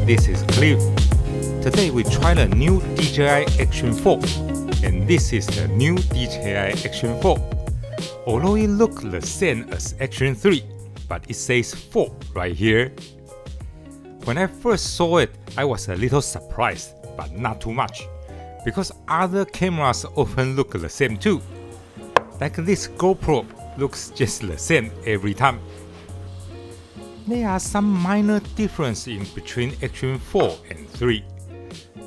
this is Cliff. Today we try the new DJI Action 4, and this is the new DJI Action 4. Although it looks the same as Action 3, but it says 4 right here. When I first saw it, I was a little surprised, but not too much, because other cameras often look the same too. Like this GoPro looks just the same every time. There are some minor differences in between Action 4 and 3.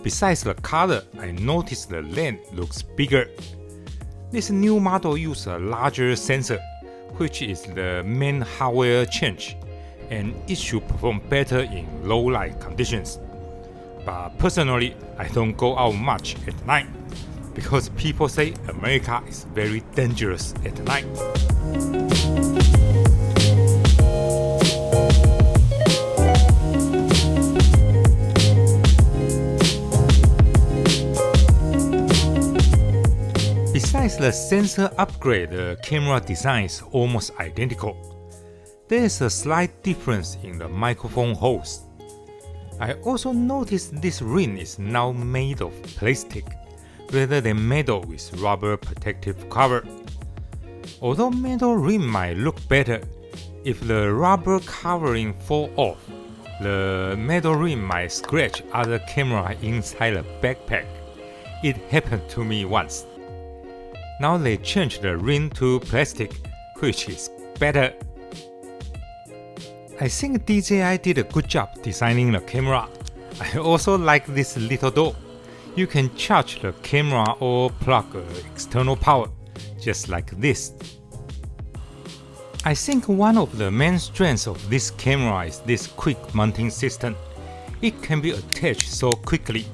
Besides the color, I noticed the lens looks bigger. This new model uses a larger sensor, which is the main hardware change, and it should perform better in low light conditions. But personally, I don't go out much at night, because people say America is very dangerous at night. Besides the sensor upgrade, the camera design is almost identical. There is a slight difference in the microphone holes. I also noticed this ring is now made of plastic, rather than metal with rubber protective cover. Although metal ring might look better, if the rubber covering fall off, the metal ring might scratch other camera inside the backpack. It happened to me once. Now they changed the ring to plastic, which is better. I think DJI did a good job designing the camera. I also like this little door. You can charge the camera or plug external power, just like this. I think one of the main strengths of this camera is this quick mounting system. It can be attached so quickly.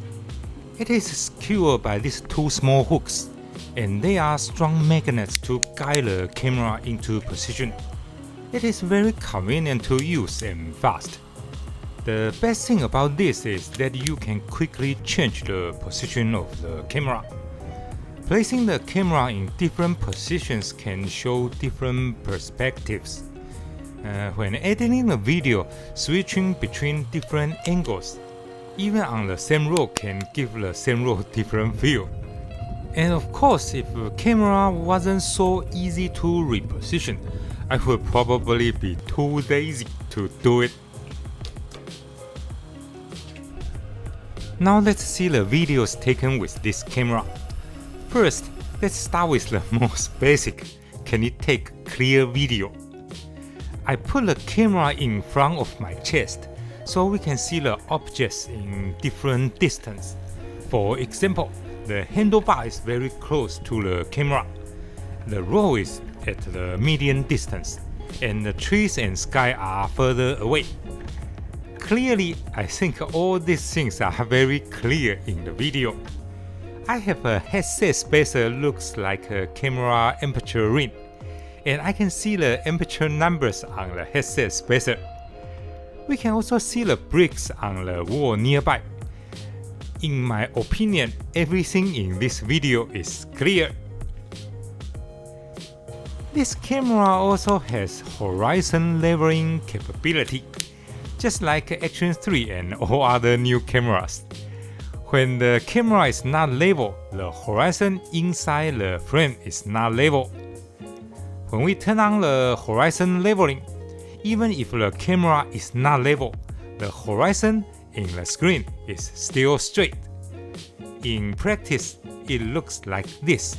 It is secured by these two small hooks, and they are strong magnets to guide the camera into position. It is very convenient to use and fast. The best thing about this is that you can quickly change the position of the camera. Placing the camera in different positions can show different perspectives. When editing a video, switching between different angles, even on the same road, can give the same road different view. And of course, if the camera wasn't so easy to reposition, I would probably be too lazy to do it. Now let's see the videos taken with this camera. First, let's start with the most basic. Can it take clear video? I put the camera in front of my chest so we can see the objects in different distance. For example, the handlebar is very close to the camera. The road is at the medium distance, and the trees and sky are further away. Clearly, I think all these things are very clear in the video. I have a headset spacer looks like a camera aperture ring, and I can see the aperture numbers on the headset spacer. We can also see the bricks on the wall nearby. In my opinion, everything in this video is clear. This camera also has horizon leveling capability, just like Action 3 and all other new cameras. When the camera is not level, the horizon inside the frame is not level. When we turn on the horizon leveling, even if the camera is not level, the horizon in the screen is still straight. In practice, it looks like this.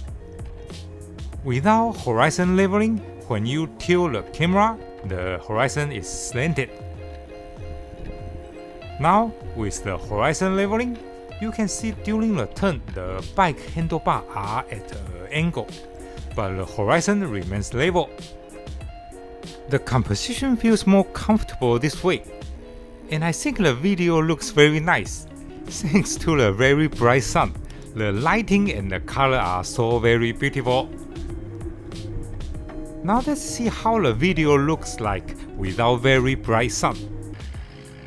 Without horizon leveling, when you tilt the camera, the horizon is slanted. Now, with the horizon leveling, you can see during the turn, the bike handlebar are at an angle, but the horizon remains level. The composition feels more comfortable this way, and I think the video looks very nice. Thanks to the very bright sun, the lighting and the color are so very beautiful. Now let's see how the video looks like without very bright sun.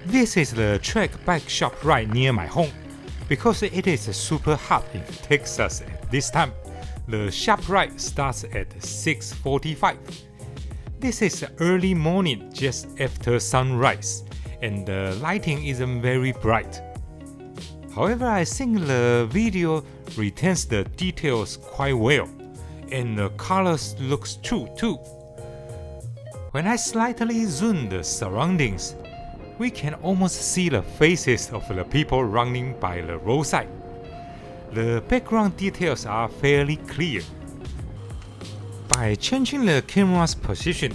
This is the track bike shop right near my home. Because it is super hot in Texas at this time, the shop ride starts at 6:45. This is early morning just after sunrise, and the lighting isn't very bright. However, I think the video retains the details quite well, and the colors looks true too. When I slightly zoom the surroundings, we can almost see the faces of the people running by the roadside. The background details are fairly clear. By changing the camera's position,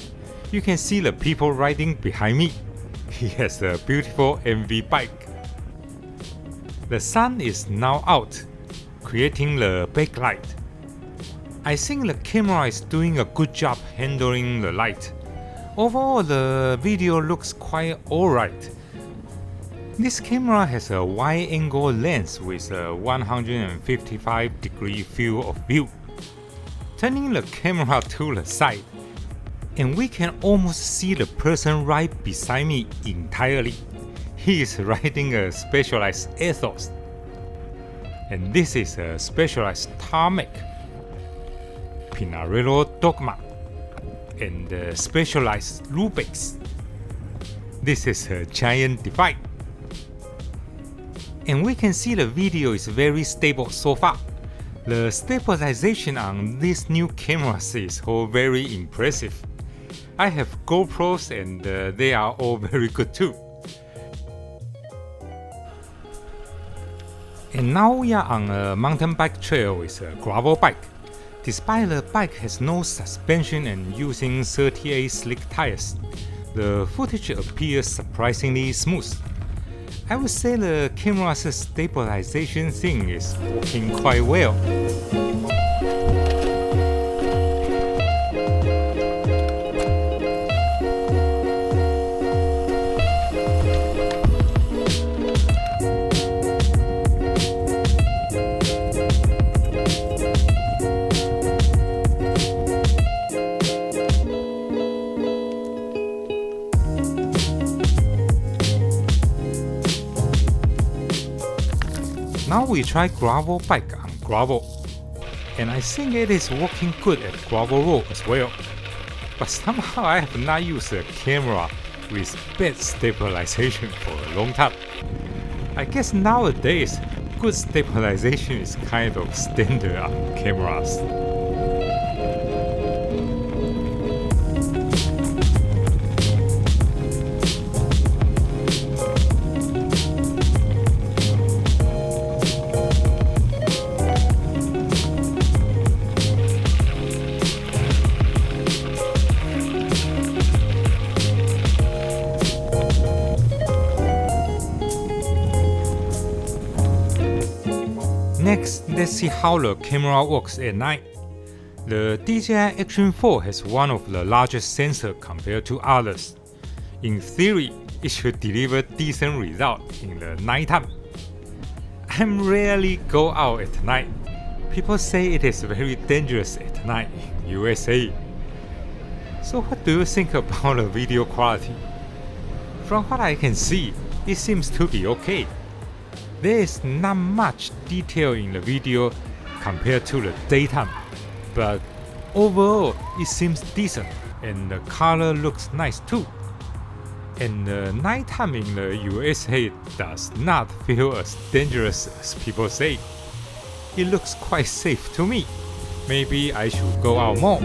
you can see the people riding behind me. He has a beautiful MV bike. The sun is now out, creating the backlight. I think the camera is doing a good job handling the light. Overall, the video looks quite alright. This camera has a wide-angle lens with a 155-degree field of view. Turning the camera to the side, and we can almost see the person right beside me entirely. He is riding a Specialized Ethos, and this is a Specialized Tarmac, Pinarello Dogma, and the Specialized Roadbike. This is a Giant Divide. And we can see the video is very stable so far. The stabilization on these new cameras is all very impressive. I have GoPros and they are all very good too. And now we are on a mountain bike trail with a gravel bike. Despite the bike has no suspension and using 38 slick tires, the footage appears surprisingly smooth. I would say the camera's stabilization thing is working quite well. Now we try gravel bike on gravel, and I think it is working good at gravel road as well. But somehow I have not used a camera with bad stabilization for a long time. I guess nowadays good stabilization is kind of standard on cameras. Next, let's see how the camera works at night. The DJI Action 4 has one of the largest sensors compared to others. In theory, it should deliver decent results in the nighttime. I rarely go out at night. People say it is very dangerous at night in USA. So what do you think about the video quality? From what I can see, it seems to be okay. There is not much detail in the video compared to the daytime, but overall it seems decent and the color looks nice too. And the nighttime in the USA does not feel as dangerous as people say. It looks quite safe to me. Maybe I should go out more.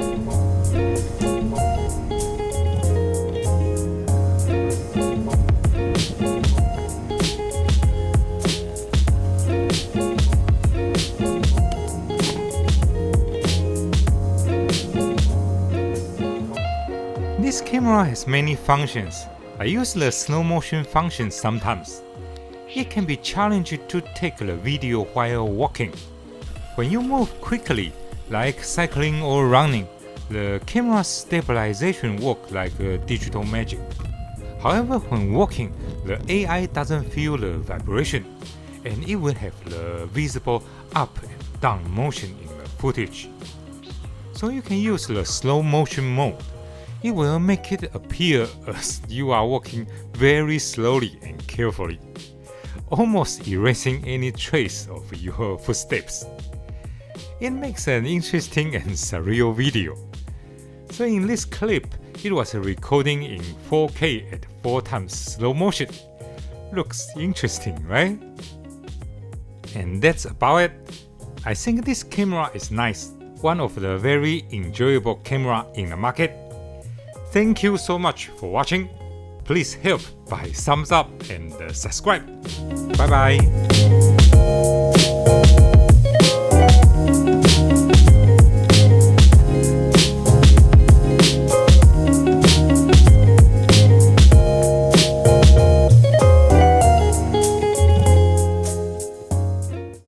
This camera has many functions. I use the slow motion function sometimes. It can be challenging to take the video while walking. When you move quickly, like cycling or running, the camera's stabilization works like digital magic. However, when walking, the AI doesn't feel the vibration, and it will have the visible up and down motion in the footage. So you can use the slow motion mode. It will make it appear as you are walking very slowly and carefully, almost erasing any trace of your footsteps. It makes an interesting and surreal video. So in this clip, It was recording in 4K at 4 times slow motion. Looks interesting, right? And that's about it. I think this camera is nice, one of the very enjoyable camera in the market. Thank you so much for watching. Please help by thumbs up and subscribe. Bye bye.